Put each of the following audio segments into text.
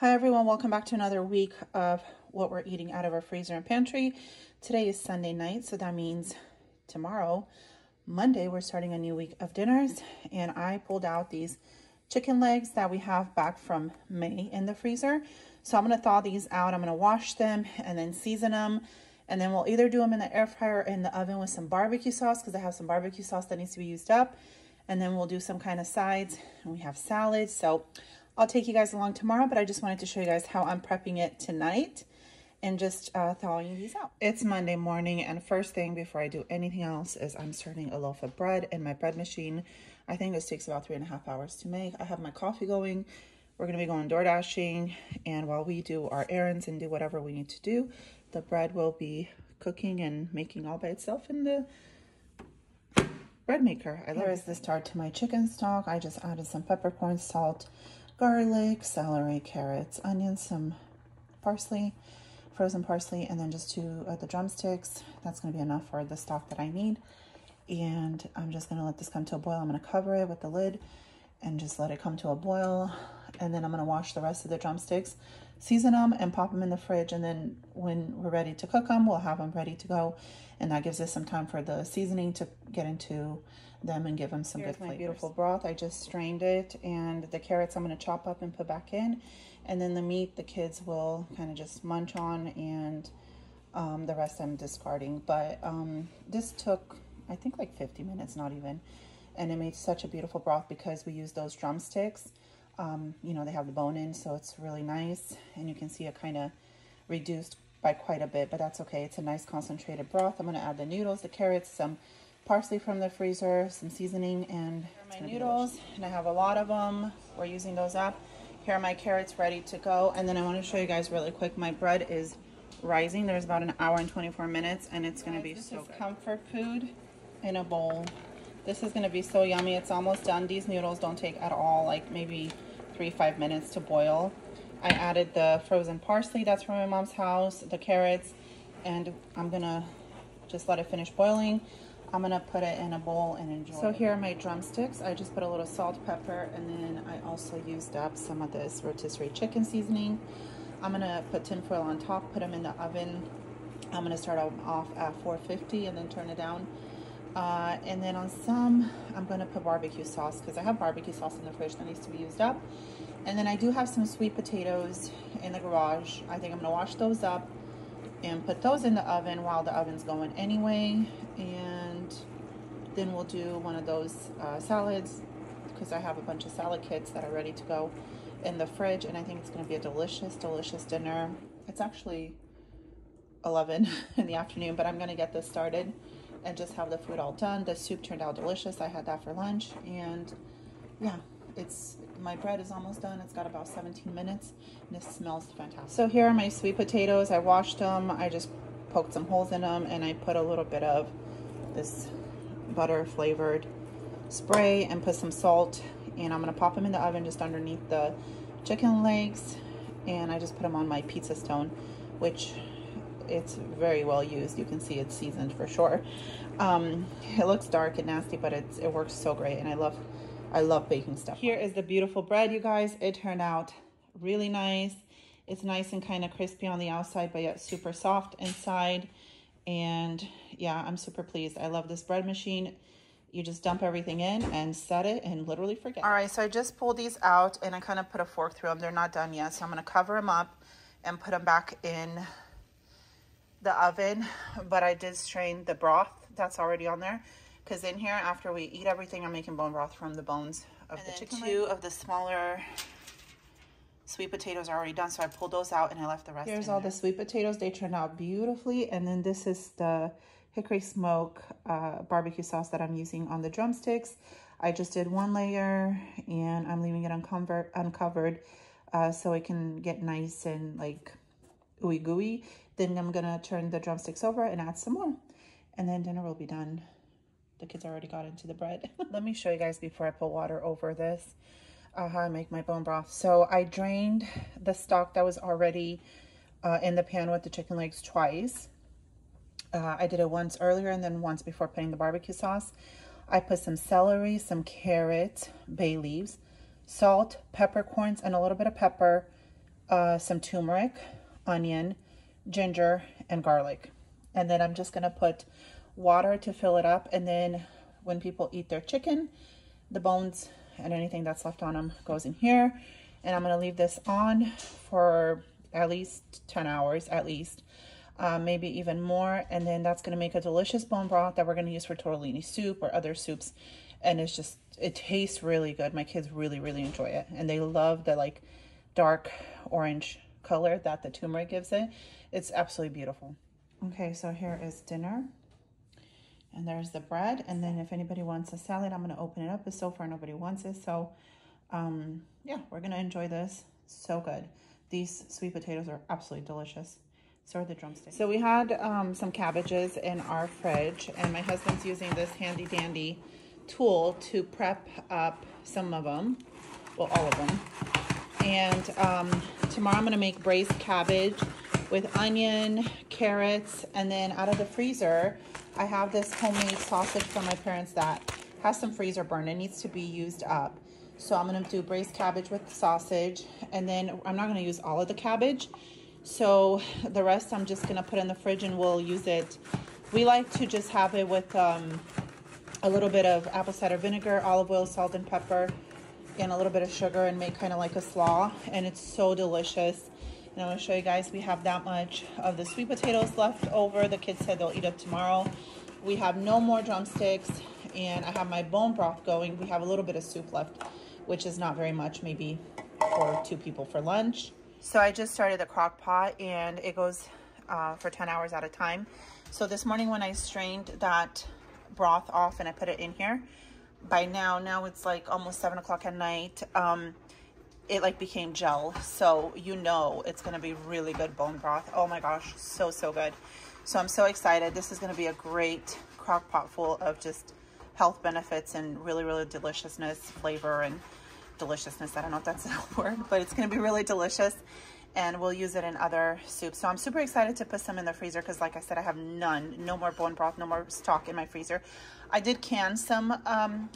Hi everyone, welcome back to another week of what we're eating out of our freezer and pantry. Today is Sunday night, so that means tomorrow, Monday, we're starting a new week of dinners. And I pulled out these chicken legs that we have back from May in the freezer. So I'm going to thaw these out. I'm going to wash them and then season them. And then we'll either do them in the air fryer or in the oven with some barbecue sauce, because I have some barbecue sauce that needs to be used up. And then we'll do some kind of sides, and we have salads. So I'll take you guys along tomorrow, but I just wanted to show you guys how I'm prepping it tonight and just thawing these out. It's Monday morning, and first thing before I do anything else is I'm starting a loaf of bread in my bread machine. I think this takes about 3.5 hours to make. I have my coffee going. We're going to be going door dashing, and while we do our errands and do whatever we need to do, the bread will be cooking and making all by itself in the bread maker. Here is the start to my chicken stock. I just added some peppercorns, salt, garlic, celery, carrots, onions, some parsley, frozen parsley, and then just two of the drumsticks. That's going to be enough for the stock that I need. And I'm just going to let this come to a boil. I'm going to cover it with the lid and just let it come to a boil. And then I'm going to wash the rest of the drumsticks, season them, and pop them in the fridge. And then when we're ready to cook them, we'll have them ready to go. And that gives us some time for the seasoning to get into them and give them some good flavors. My beautiful broth, I just strained it, and the carrots I'm going to chop up and put back in. And then the meat, the kids will kind of just munch on, and the rest I'm discarding. But this took, I think, like 50 minutes, not even. And it made such a beautiful broth because we use those drumsticks. You know, they have the bone in, so it's really nice. And you can see it kind of reduced by quite a bit, but that's okay. It's a nice concentrated broth. I'm going to add the noodles, the carrots, some parsley from the freezer, some seasoning, and my noodles. And I have a lot of them. We're using those up. Here are my carrots ready to go. And then I want to show you guys really quick, my bread is rising. There's about an hour and 24 minutes, and it's going to be so good. Comfort food in a bowl. This is going to be so yummy. It's almost done. These noodles don't take at all, like maybe 3-5 minutes to boil. I added the frozen parsley that's from my mom's house, the carrots, and I'm going to just let it finish boiling. I'm going to put it in a bowl and enjoy it. So here are my drumsticks. I just put a little salt, pepper, and then I also used up some of this rotisserie chicken seasoning. I'm going to put tin foil on top, put them in the oven. I'm going to start off at 450 and then turn it down. And then on some, I'm going to put barbecue sauce because I have barbecue sauce in the fridge that needs to be used up. And then I do have some sweet potatoes in the garage. I think I'm going to wash those up and put those in the oven while the oven's going anyway. And then we'll do one of those salads because I have a bunch of salad kits that are ready to go in the fridge. And I think it's going to be a delicious, delicious dinner. It's actually 11 in the afternoon, but I'm going to get this started and just have the food all done. The soup turned out delicious. I had that for lunch, and yeah, my bread is almost done. It's got about 17 minutes, and this smells fantastic. So here are my sweet potatoes. I washed them. I just poked some holes in them, and I put a little bit of this butter flavored spray and put some salt, and I'm gonna pop them in the oven just underneath the chicken legs, and I just put them on my pizza stone, which it's very well used. You can see it's seasoned for sure. It looks dark and nasty, but it works so great, and I love baking stuff. Here is the beautiful bread, you guys. It turned out really nice. It's nice and kind of crispy on the outside, but yet super soft inside. And yeah, I'm super pleased. I love this bread machine. You just dump everything in and set it and literally forget. All right, so I just pulled these out and I kind of put a fork through them. They're not done yet, so I'm gonna cover them up and put them back in the oven. But I did strain the broth that's already on there, because in here, after we eat everything, I'm making bone broth from the bones of the chicken. Two of the smaller sweet potatoes are already done, so I pulled those out and I left the rest. Here's all the sweet potatoes. They turned out beautifully. And then this is the hickory smoke barbecue sauce that I'm using on the drumsticks. I just did one layer, and I'm leaving it uncovered so it can get nice and like ooey gooey. Then I'm gonna turn the drumsticks over and add some more, and then dinner will be done. The kids already got into the bread. Let me show you guys before I put water over this how I make my bone broth. So I drained the stock that was already in the pan with the chicken legs twice. I did it once earlier and then once before putting the barbecue sauce. I put some celery, some carrots, bay leaves, salt, peppercorns, and a little bit of pepper, some turmeric, onion, ginger, and garlic. And then I'm just gonna put water to fill it up. And then when people eat their chicken, the bones and anything that's left on them goes in here. And I'm gonna leave this on for at least 10 hours, at least, maybe even more. And then that's gonna make a delicious bone broth that we're gonna use for tortellini soup or other soups. And it's just, it tastes really good. My kids really, really enjoy it. And they love the like dark orange color that the turmeric gives it. It's absolutely beautiful. Okay, so here is dinner. And there's the bread. And then if anybody wants a salad, I'm gonna open it up. But so far nobody wants it. So yeah, we're gonna enjoy this. So good. These sweet potatoes are absolutely delicious. So are the drumsticks. So we had some cabbages in our fridge, and my husband's using this handy dandy tool to prep up some of them. Well, all of them. And tomorrow I'm gonna make braised cabbage with onion, carrots, and then out of the freezer, I have this homemade sausage from my parents that has some freezer burn. It needs to be used up. So I'm gonna do braised cabbage with the sausage, and then I'm not gonna use all of the cabbage. So the rest I'm just gonna put in the fridge and we'll use it. We like to just have it with a little bit of apple cider vinegar, olive oil, salt and pepper, and a little bit of sugar, and make kind of like a slaw. And it's so delicious. And I'm gonna show you guys, we have that much of the sweet potatoes left over. The kids said they'll eat it tomorrow. We have no more drumsticks, and I have my bone broth going. We have a little bit of soup left, which is not very much, maybe for 2 people for lunch. So I just started the crock pot, and it goes for 10 hours at a time. So this morning when I strained that broth off and I put it in here, by now it's like almost 7 o'clock at night, it like became gel. So you know it's gonna be really good bone broth. Oh my gosh, so good. So I'm so excited. This is gonna be a great crock pot full of just health benefits and really deliciousness, flavor and deliciousness. I don't know if that's a word, but it's gonna be really delicious, and we'll use it in other soups. So I'm super excited to put some in the freezer because, like I said, I have no more bone broth, no more stock in my freezer. I did can some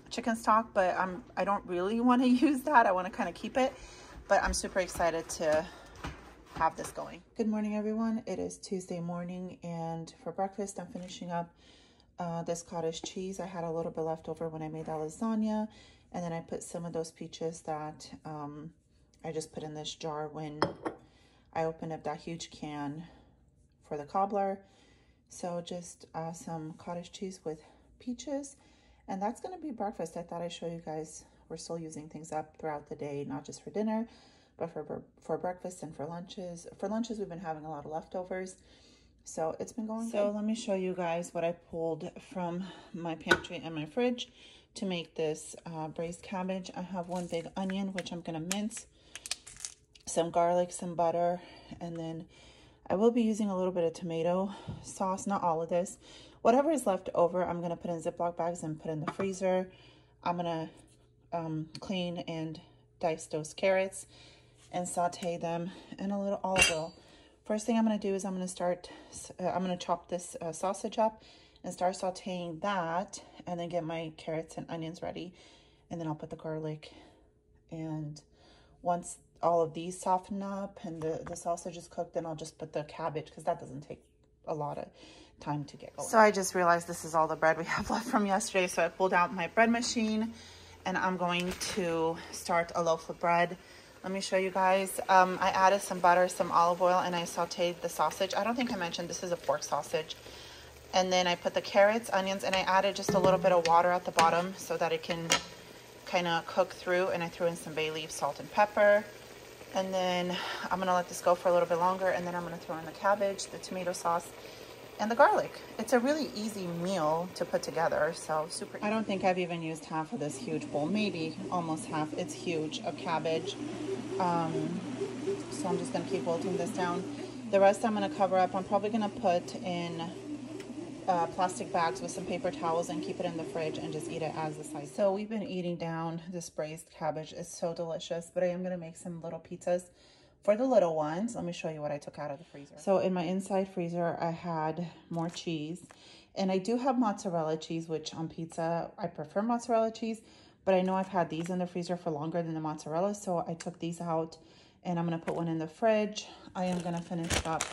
chicken stock, but I don't really want to use that. I want to kind of keep it, but I'm super excited to have this going. Good morning, everyone. It is Tuesday morning, and for breakfast, I'm finishing up this cottage cheese. I had a little bit left over when I made that lasagna, and then I put some of those peaches that I just put in this jar when I opened up that huge can for the cobbler. So just some cottage cheese with peaches, and that's going to be breakfast. I thought I'd show you guys we're still using things up throughout the day, not just for dinner, but for breakfast and for lunches. For lunches, we've been having a lot of leftovers, so it's been going good. Let me show you guys what I pulled from my pantry and my fridge to make this braised cabbage. I have 1 big onion, which I'm going to mince, some garlic, some butter, and then I will be using a little bit of tomato sauce, not all of this. Whatever is left over, I'm going to put in Ziploc bags and put in the freezer. I'm going to clean and dice those carrots and saute them in a little olive oil. First thing I'm going to do is I'm going to chop this sausage up and start sauteing that, and then get my carrots and onions ready. And then I'll put the garlic, and once all of these soften up and the sausage is cooked, then I'll just put the cabbage, because that doesn't take a lot of time to get going. So I just realized this is all the bread we have left from yesterday, so I pulled out my bread machine, and I'm going to start a loaf of bread. Let me show you guys. I added some butter, some olive oil, and I sauteed the sausage. I don't think I mentioned this is a pork sausage. And then I put the carrots, onions, and I added just a little bit of water at the bottom so that it can kind of cook through. And I threw in some bay leaves, salt and pepper. And then I'm gonna let this go for a little bit longer, and then I'm gonna throw in the cabbage, the tomato sauce, and the garlic. It's a really easy meal to put together, so super easy. I don't think I've even used half of this huge bowl, maybe almost half. It's huge of cabbage. So I'm just gonna keep wilting this down. The rest I'm gonna cover up. I'm probably gonna put in plastic bags with some paper towels and keep it in the fridge and just eat it as a side. So we've been eating down this braised cabbage. It's so delicious, but I am gonna make some little pizzas for the little ones. Let me show you what I took out of the freezer. So in my inside freezer, I had more cheese, and I do have mozzarella cheese, which on pizza, I prefer mozzarella cheese, but I know I've had these in the freezer for longer than the mozzarella, so I took these out and I'm gonna put one in the fridge. I am gonna finish up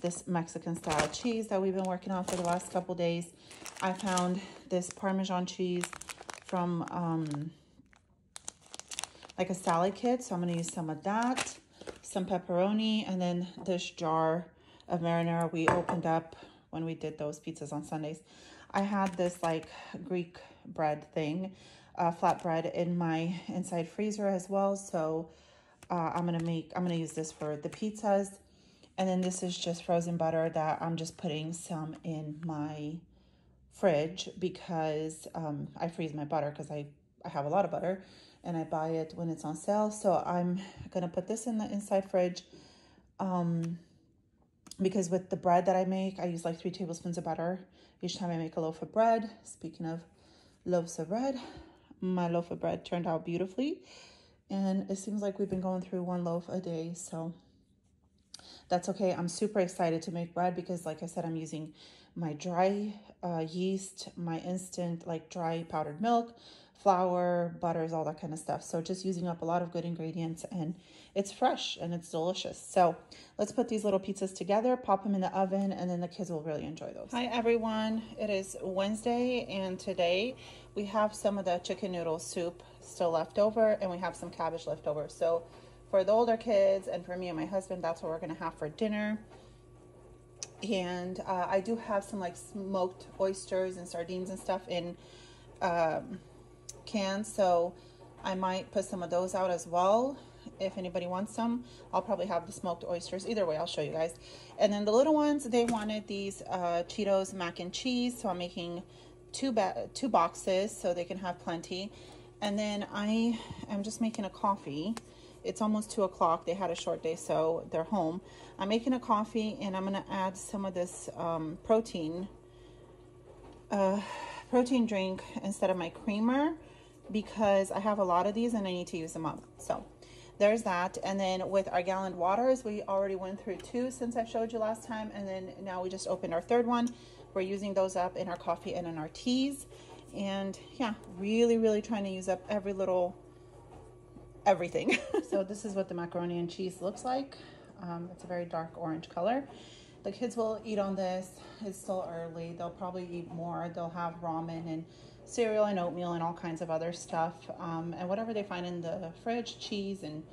this Mexican style cheese that we've been working on for the last couple days. I found this Parmesan cheese from like a salad kit, so I'm gonna use some of that, some pepperoni, and then this jar of marinara we opened up when we did those pizzas on Sundays. I had this like Greek bread thing, flatbread in my inside freezer as well, so I'm gonna use this for the pizzas. And then this is just frozen butter that I'm just putting some in my fridge because I freeze my butter because I have a lot of butter and I buy it when it's on sale. So I'm gonna put this in the inside fridge because with the bread that I make, I use like 3 tablespoons of butter each time I make a loaf of bread. Speaking of loaves of bread, my loaf of bread turned out beautifully. And it seems like we've been going through 1 loaf a day, so that's okay. I'm super excited to make bread because, like I said, I'm using my dry yeast, my instant, like dry powdered milk, flour, butters, all that kind of stuff. So just using up a lot of good ingredients, and it's fresh and it's delicious. So let's put these little pizzas together, pop them in the oven, and then the kids will really enjoy those. Hi everyone, it is Wednesday, and today we have some of the chicken noodle soup still left over, and we have some cabbage left over. So for the older kids and for me and my husband, that's what we're gonna have for dinner. And I do have some like smoked oysters and sardines and stuff in cans, so I might put some of those out as well if anybody wants some. I'll probably have the smoked oysters. Either way, I'll show you guys. And then the little ones, they wanted these Cheetos mac and cheese, so I'm making two boxes so they can have plenty. And then I am just making a coffee. It's almost 2 o'clock. They had a short day, so they're home. I'm making a coffee, and I'm gonna add some of this protein drink instead of my creamer because I have a lot of these and I need to use them up. So there's that. And then with our gallon waters, we already went through 2 since I showed you last time, and then now we just opened our 3rd one. We're using those up in our coffee and in our teas. And yeah, really trying to use up every little everything. So this is what the macaroni and cheese looks like. It's a very dark orange color. The kids will eat on this. It's still early. They'll probably eat more. They'll have ramen and cereal and oatmeal and all kinds of other stuff. And whatever they find in the fridge, cheese, and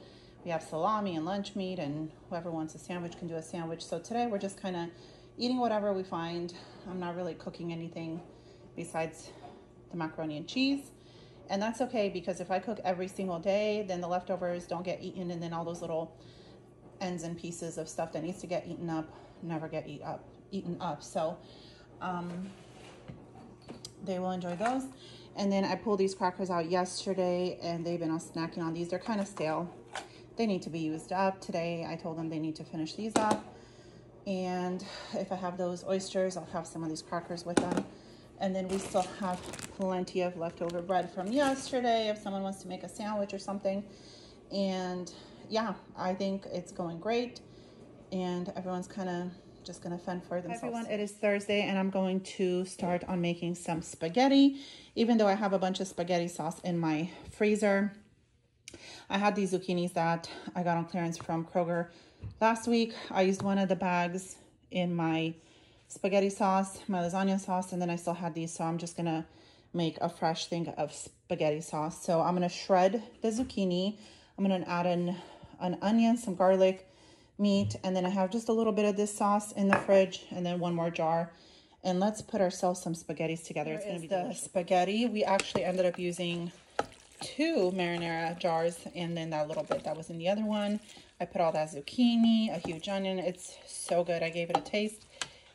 we have salami and lunch meat, and whoever wants a sandwich can do a sandwich. So today we're just kind of eating whatever we find. I'm not really cooking anything besides the macaroni and cheese. And that's okay, because if I cook every single day, then the leftovers don't get eaten, and then all those little ends and pieces of stuff that needs to get eaten up never get eaten up. So they will enjoy those. And then I pulled these crackers out yesterday, and they've been snacking on these. They're kind of stale. They need to be used up. Today I told them they need to finish these up. And if I have those oysters, I'll have some of these crackers with them. And then we still have plenty of leftover bread from yesterday if someone wants to make a sandwich or something. And yeah, I think it's going great. And everyone's kind of just going to fend for themselves. Hi everyone, it is Thursday, and I'm going to start on making some spaghetti. Even though I have a bunch of spaghetti sauce in my freezer. I had these zucchinis that I got on clearance from Kroger last week. I used one of the bags in my spaghetti sauce, my lasagna sauce, and then I still had these, so I'm just gonna make a fresh thing of spaghetti sauce. So I'm gonna shred the zucchini. I'm gonna add an onion, some garlic, meat, and then I have just a little bit of this sauce in the fridge, and then 1 more jar. And let's put ourselves some spaghettis together. It's gonna be delicious. The spaghetti, we actually ended up using 2 marinara jars, and then that little bit that was in the other one. I put all that zucchini, a huge onion. It's so good. I gave it a taste.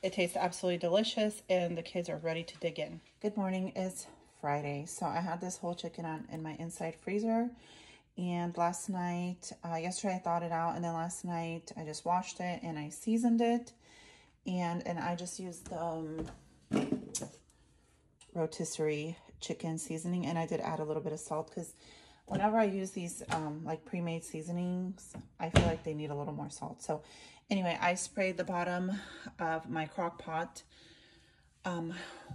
It tastes absolutely delicious, and the kids are ready to dig in. Good morning. It's Friday, so I had this whole chicken in my inside freezer, and last night, yesterday I thawed it out, and then last night I just washed it and I seasoned it, and I just used rotisserie chicken seasoning, and I did add a little bit of salt because whenever I use these like pre-made seasonings, I feel like they need a little more salt. So anyway, I sprayed the bottom of my crock pot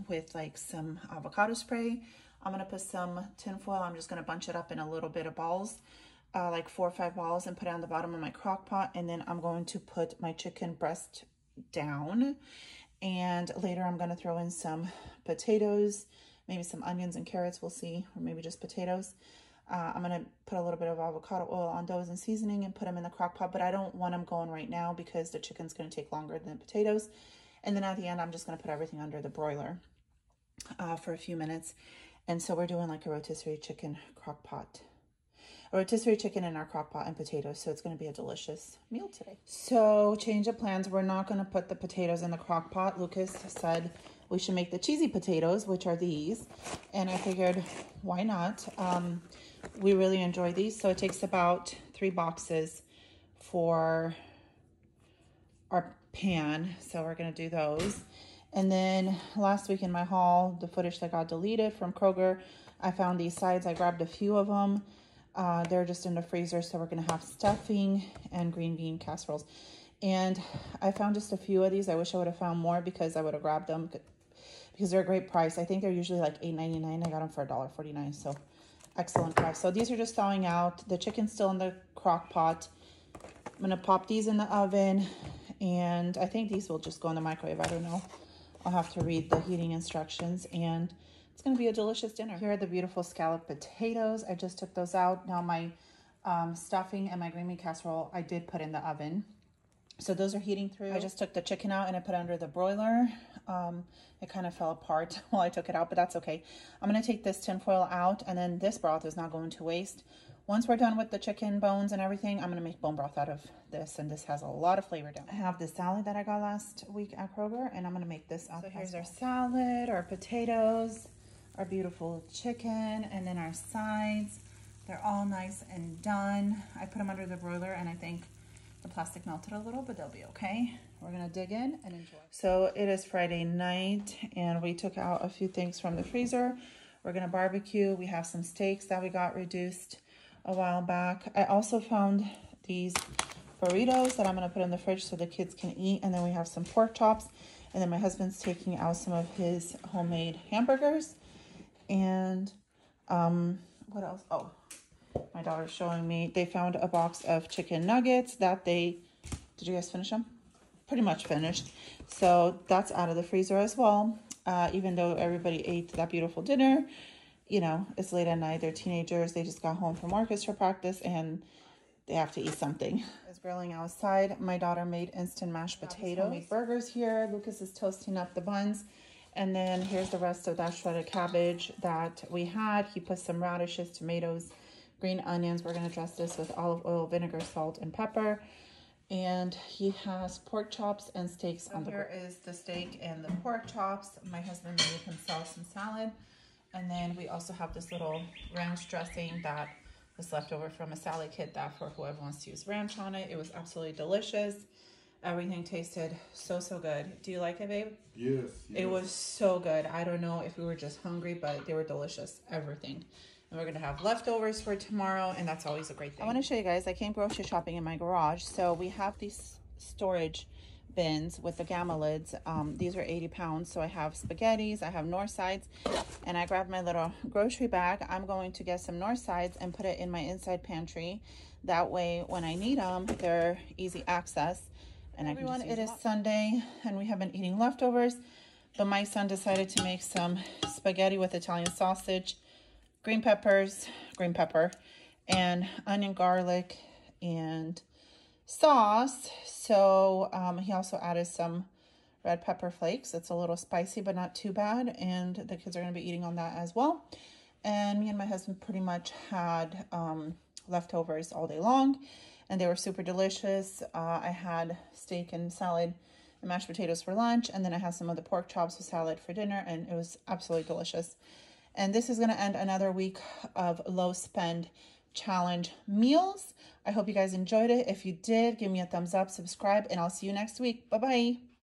with like some avocado spray. I'm gonna put some tin foil. I'm just gonna bunch it up in a little bit of balls like 4 or 5 balls and put it on the bottom of my crock pot. And then I'm going to put my chicken breast down. And later I'm going to throw in some potatoes, maybe some onions and carrots, we'll see, or maybe just potatoes. I'm going to put a little bit of avocado oil on those and seasoning and put them in the crock pot, but I don't want them going right now because the chicken's going to take longer than the potatoes. And then at the end, I'm just going to put everything under the broiler for a few minutes. And so we're doing like a rotisserie chicken crock pot. A rotisserie chicken in our crock pot and potatoes. So it's going to be a delicious meal today. So change of plans. We're not going to put the potatoes in the crock pot. Lucas said we should make the cheesy potatoes, which are these. And I figured, why not? We really enjoy these. So it takes about 3 boxes for our pan. So we're going to do those. And then last week in my haul, the footage that got deleted from Kroger, I found these sides. I grabbed a few of them. They're just in the freezer, so we're going to have stuffing and green bean casseroles. And I found just a few of these. I wish I would have found more because I would have grabbed them because they're a great price. I think they're usually like $8.99. I got them for $1.49, so excellent price. So these are just thawing out. The chicken's still in the crock pot. I'm going to pop these in the oven, and I think these will just go in the microwave. I don't know. I'll have to read the heating instructions, and it's going to be a delicious dinner. Here are the beautiful scalloped potatoes. I just took those out. Now my stuffing and my green bean casserole, I did put in the oven. So those are heating through. I just took the chicken out and I put it under the broiler. It kind of fell apart while I took it out, but that's okay. I'm going to take this tinfoil out, and then this broth is not going to waste. Once we're done with the chicken bones and everything, I'm going to make bone broth out of this, and this has a lot of flavor down. I have the salad that I got last week at Kroger, and I'm going to make this up. So here's our salad, our potatoes, our beautiful chicken, and then our sides. They're all nice and done. I put them under the broiler, and I think the plastic melted a little, but they'll be okay. We're going to dig in and enjoy. So it is Friday night, and we took out a few things from the freezer. We're going to barbecue. We have some steaks that we got reduced a while back. I also found these burritos that I'm going to put in the fridge so the kids can eat. And then we have some pork chops. And then my husband's taking out some of his homemade hamburgers. And what else? Oh, my daughter's showing me they found a box of chicken nuggets that did you guys finish them? Pretty much finished. So that's out of the freezer as well. Even though everybody ate that beautiful dinner, you know, it's late at night. They're teenagers. They just got home from orchestra practice and they have to eat something. It's grilling outside. My daughter made instant mashed potatoes. Made burgers here. Lucas is toasting up the buns. And then here's the rest of that shredded cabbage that we had. He put some radishes, tomatoes, green onions. We're going to dress this with olive oil, vinegar, salt, and pepper. And he has pork chops and steaks on the grill. Here is the steak and the pork chops. My husband made himself some salad. And then we also have this little ranch dressing that was left over from a salad kit that for whoever wants to use ranch on it. It was absolutely delicious. Everything tasted so good. Do you like it, babe? Yes. It was so good. I don't know if we were just hungry, but they were delicious. Everything. And we're going to have leftovers for tomorrow, and that's always a great thing. I want to show you guys, I came grocery shopping in my garage. So we have these storage bins with the gamma lids. These are 80 pounds. So I have spaghettis, I have North Sides, and I grabbed my little grocery bag. I'm going to get some North Sides and put it in my inside pantry. That way, when I need them, they're easy access. And everyone, it is Sunday, and we have been eating leftovers. But my son decided to make some spaghetti with Italian sausage, green pepper, and onion, garlic, and sauce. So he also added some red pepper flakes. It's a little spicy, but not too bad. And the kids are going to be eating on that as well. And me and my husband pretty much had leftovers all day long, and they were super delicious. I had steak and salad and mashed potatoes for lunch, and then I had some of the pork chops with salad for dinner, and it was absolutely delicious. And this is going to end another week of low spend challenge meals. I hope you guys enjoyed it. If you did, give me a thumbs up, subscribe, and I'll see you next week. Bye-bye.